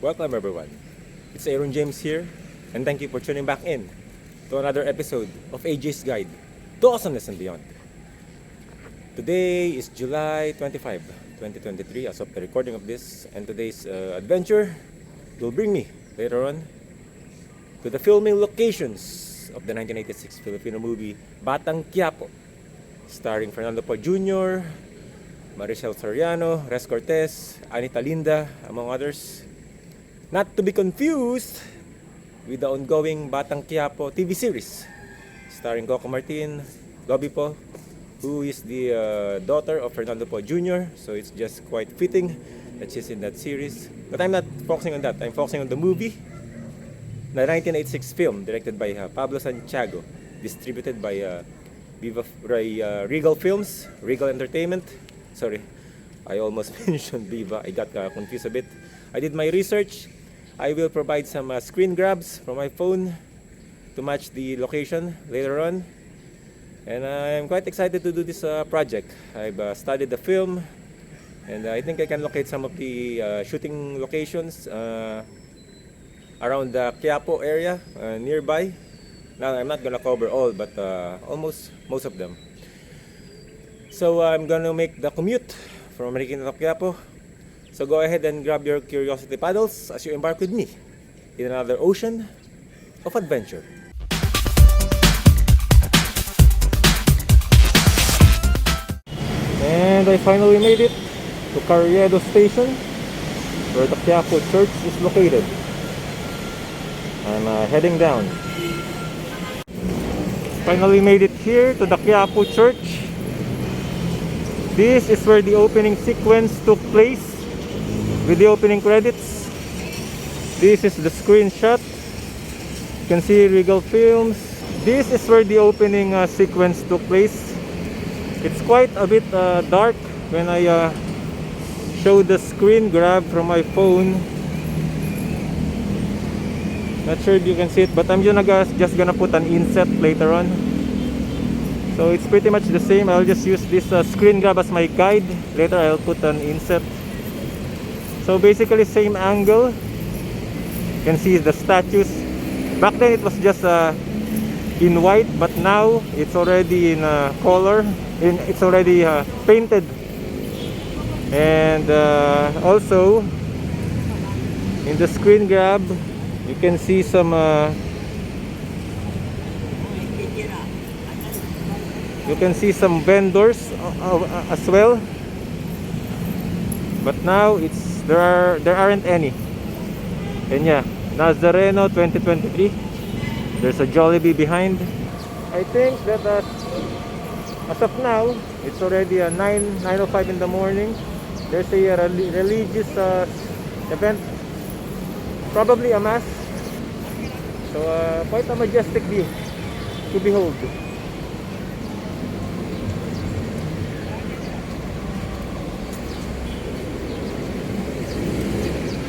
Welcome everyone. It's Aaron James here, and thank you for tuning back in to another episode of AJ's Guide to Awesomeness and Beyond. Today is July 25, 2023 as of the recording of this, and today's adventure will bring me later on to the filming locations of the 1986 Filipino movie Batang Quiapo, starring Fernando Po Jr., Maricel Soriano, Res Cortez, Anita Linda, among others. Not to be confused with the ongoing Batang Quiapo TV series starring Coco Martin, Gobby Po, who is the daughter of Fernando Po Jr. So it's just quite fitting that she's in that series. But I'm not focusing on that. I'm focusing on the movie, the 1986 film directed by Pablo Santiago, distributed by Regal Films, Regal Entertainment. Sorry, I almost mentioned Viva. I got confused a bit. I did my research. I will provide some screen grabs from my phone to match the location later on. And I'm quite excited to do this project. I've studied the film, and I think I can locate some of the shooting locations around the Quiapo area nearby. Now, I'm not gonna cover all, but almost most of them. So I'm gonna make the commute from Marikina to Quiapo. So go ahead and grab your curiosity paddles as you embark with me in another ocean of adventure. And I finally made it to Carriedo Station, where the Quiapo Church is located. I'm heading down. Finally made it here to the Quiapo Church. This is where the opening sequence took place with the opening credits. This is the screenshot. You can see Regal Films. This is where the opening sequence took place. It's quite a bit dark when I show the screen grab from my phone. Not sure if you can see it, but I'm just gonna put an inset later on. So it's pretty much the same. I'll just use this screen grab as my guide. Later I'll put an inset. So basically same angle. You can see the statues. Back then it was just in white, but now it's already in color. It's already painted. And also in the screen grab you can see some vendors as well, but now there aren't any. And yeah, Nazareno 2023. There's a Jollibee behind. I think that as of now it's already 9:05 in the morning. There's a religious event, probably a mass. So quite a majestic view to behold.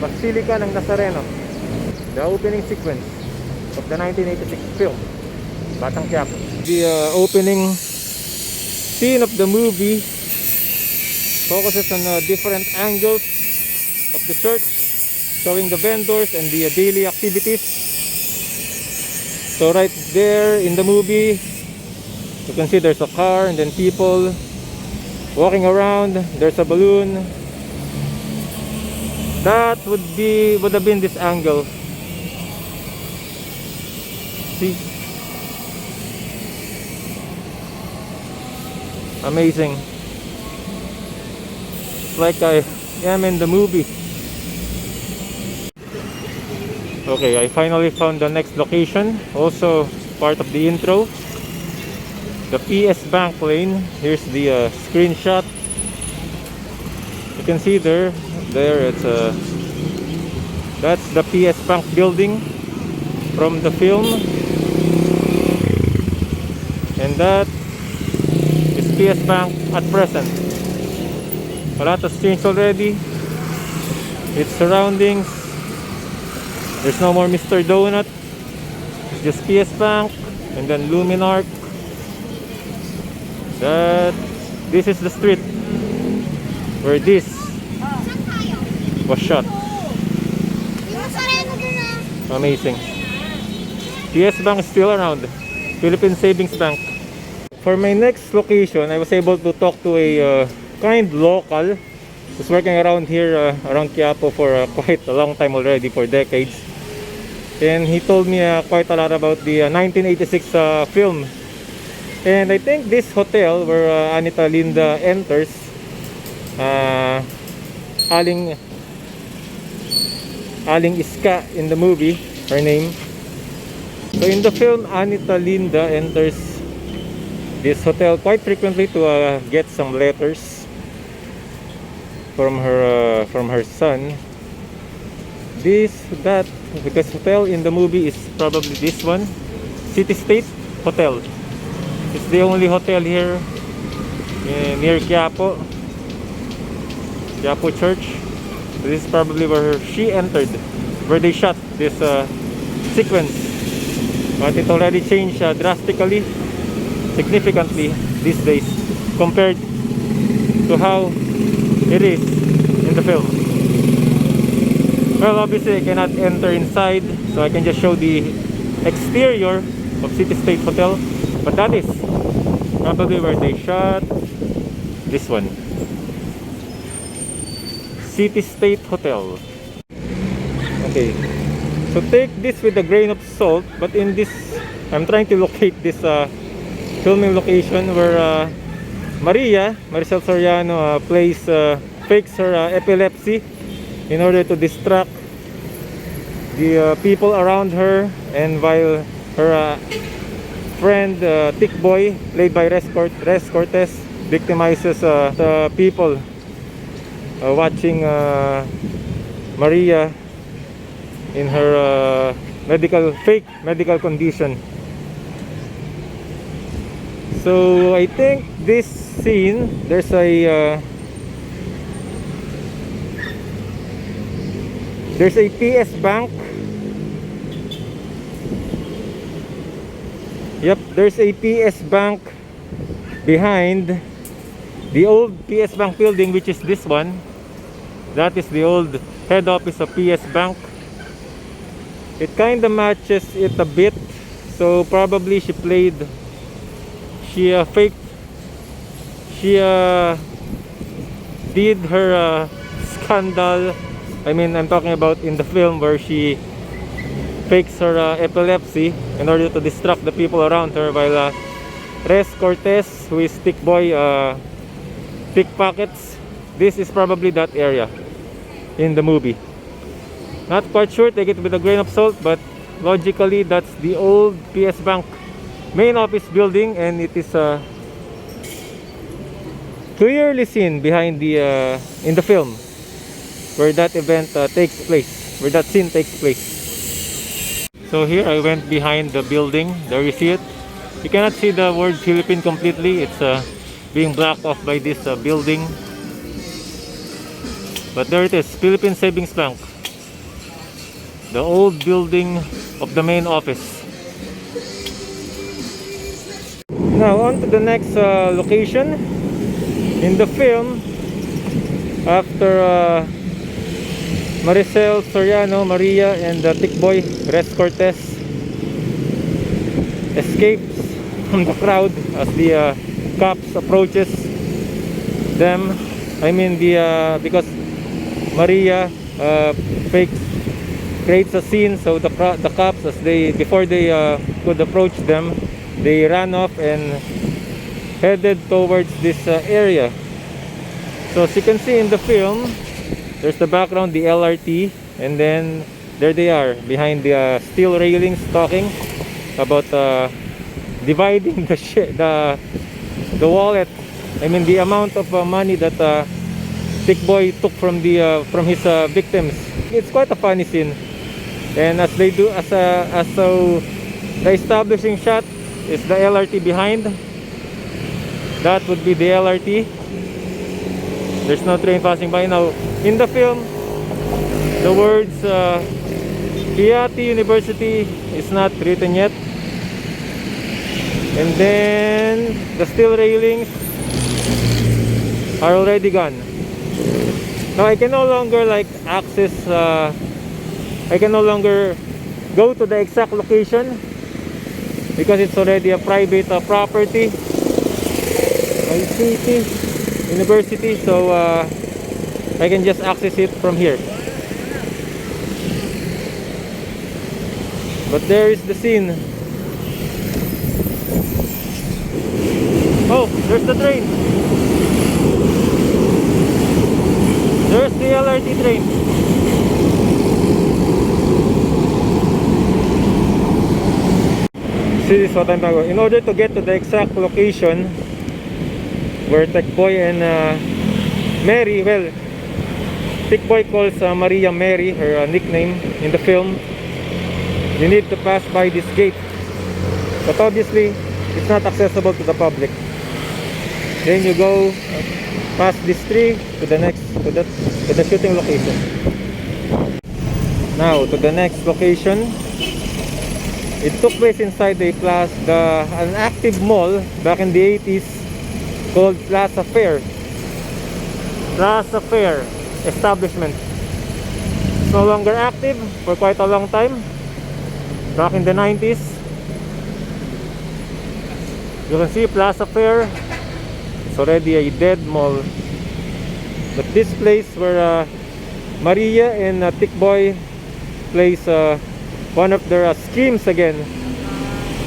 Basilica ng Nazareno, the opening sequence of the 1986 film Batang Quiapo. The opening scene of the movie focuses on different angles of the church, showing the vendors and the daily activities. So right there in the movie you can see there's a car and then people walking around. There's a balloon. That would have been this angle. See? Amazing. It's like I am in the movie. Okay, I finally found the next location. Also part of the intro. The PS Bank lane. Here's the screenshot. You can see there it's that's the PS Bank building from the film, and that is PS Bank at present. A lot has changed already. Its surroundings. There's no more Mr. Donut. It's just PS Bank and then Luminark. This is the street where this was shot. Amazing. PS Bank is still around. Philippine Savings Bank. For my next location, I was able to talk to a kind local who's working around here, around Quiapo for quite a long time already, for decades. And he told me quite a lot about the 1986 film. And I think this hotel where Anita Linda enters, Aling Iska in the movie, her name. So in the film, Anita Linda enters this hotel quite frequently to get some letters from her son. Because hotel in the movie is probably this one, City State Hotel. It's the only hotel here near Quiapo Church. This is probably where she entered, where they shot this sequence. But it already changed drastically, significantly these days compared to how it is in the film. Well, obviously I cannot enter inside, so I can just show the exterior of City State Hotel. But that is probably where they shot this one, City State Hotel. Okay, so take this with a grain of salt. But in this, I'm trying to locate this filming location where Maricel Soriano fakes her epilepsy in order to distract the people around her, and while her friend Tick Boy, played by Res Cortez, victimizes the people watching Maria in her fake medical condition. So I think this scene, there's a PS Bank. Yep, there's a PS Bank behind the old PS Bank building, which is this one. That is the old head office of PS Bank. It kind of matches it a bit, so probably she did her scandal. I mean, I'm talking about in the film where she fakes her epilepsy in order to distract the people around her, while Res Cortez, who is Tick Boy, pickpockets. This is probably that area in the movie. Not quite sure, take it with a grain of salt, but logically that's the old PS Bank main office building, and it is clearly seen behind the in the film where that event takes place, where that scene takes place. So here I went behind the building. There you see it. You cannot see the word Philippine completely. It's being blocked off by this building. But there it is, Philippine Savings Bank, the old building of the main office. Now on to the next location. In the film, after Maricel Soriano, Maria, and Tick Boy, Res Cortez, escapes from the crowd as the cops approaches them. I mean, because Maria creates a scene, so the cops, before they could approach them, they ran off and headed towards this area. So as you can see in the film, there's the background, the LRT, and then there they are behind the steel railings talking about dividing the wallet. I mean, the amount of money that Tick Boy took from his victims. It's quite a funny scene. And as they do, so the establishing shot is the LRT behind. That would be the LRT. There's no train passing by now. In the film, the words Piatti University is not written yet. And then the steel railings are already gone. Now I can no longer access, I can no longer go to the exact location because it's already a private property by city university, so I can just access it from here. But there is the scene. Oh, there's the train. There's the LRT train. See, this is what I'm talking about. In order to get to the exact location where Tikboy and Mary, well, Tikboy calls Maria Mary, her nickname in the film, you need to pass by this gate. But obviously, it's not accessible to the public. Then you go past this tree to the next, to the shooting location. Now to the next location. It took place inside an active mall back in the 80s called Plaza Fair. Plaza Fair establishment. It's no longer active for quite a long time. Back in the 90s. You can see Plaza Fair. It's already a dead mall. But this place where Maria and Tikboy plays one of their schemes again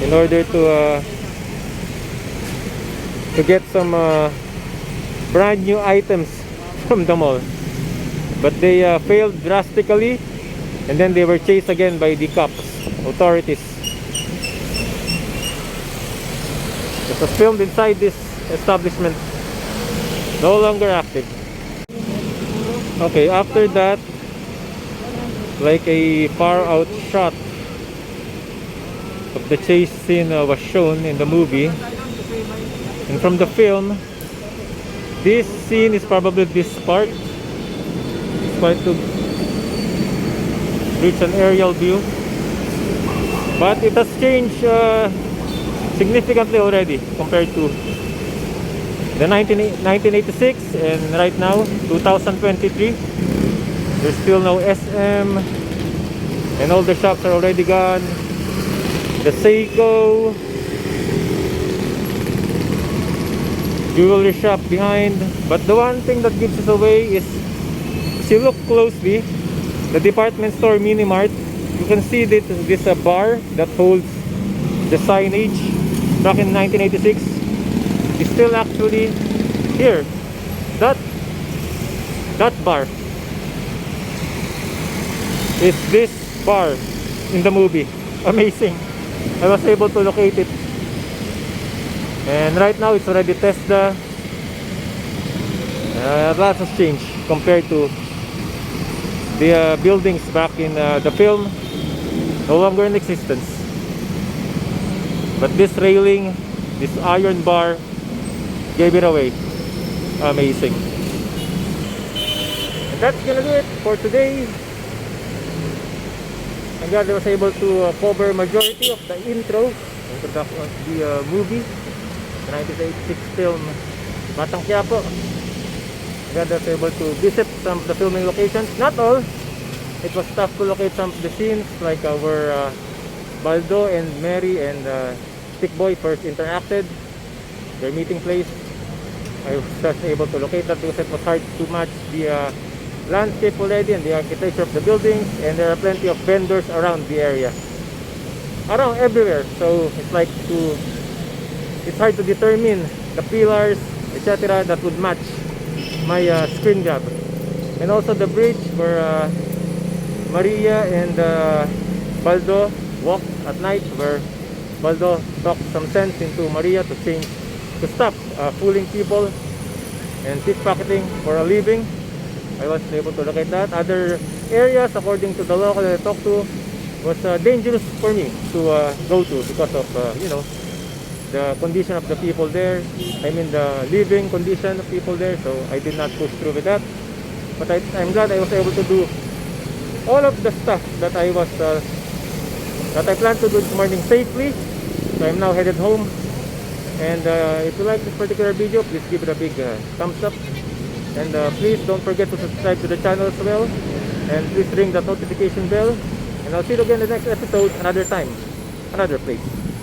in order to get some brand new items from the mall. But they failed drastically, and then they were chased again by the cops, authorities. It was filmed inside this establishment, no longer active. Okay, after that, like a far out shot of the chase scene was shown in the movie, and from the film this scene is probably this part. It's quite to reach an aerial view, but it has changed significantly already compared to the 1986 and right now 2023. There's still no SM, and all the shops are already gone. The Seiko jewelry shop behind. But the one thing that gives us away is, if you look closely, the department store Mini Mart, you can see that this bar that holds the signage back in 1986 is still actually here. That bar is this bar in the movie. Amazing. I was able to locate it, and right now it's already Tesla. Lots has changed compared to the buildings back in the film. No longer in existence, but this railing, this iron bar, gave it away. Amazing. And that's gonna do it for today. I'm glad I was able to cover majority of the introduction of the movie, the 1986 film Batang Quiapo. I'm glad I was able to visit some of the filming locations. Not all. It was tough to locate some of the scenes, like where Baldo and Mary and Tikboy first interacted, their meeting place. I was just able to locate that because it was hard to match the landscape already and the architecture of the buildings, and there are plenty of vendors around the area, around everywhere. So it's hard to determine the pillars, etc., that would match my screen grab. And also the bridge where Maria and Baldo walked at night, where Baldo talked some sense into Maria to stop fooling people and pickpocketing for a living. I was able to locate that. Other areas, according to the local that I talked to, was dangerous for me to go to because of the condition of the people there. I mean the living condition of people there. So I did not push through with that. But I'm glad I was able to do all of the stuff that I planned to do this morning safely. So I'm now headed home. And if you like this particular video, please give it a big thumbs up. And please don't forget to subscribe to the channel as well. And please ring the notification bell And I'll see you again in the next episode, another time, another place.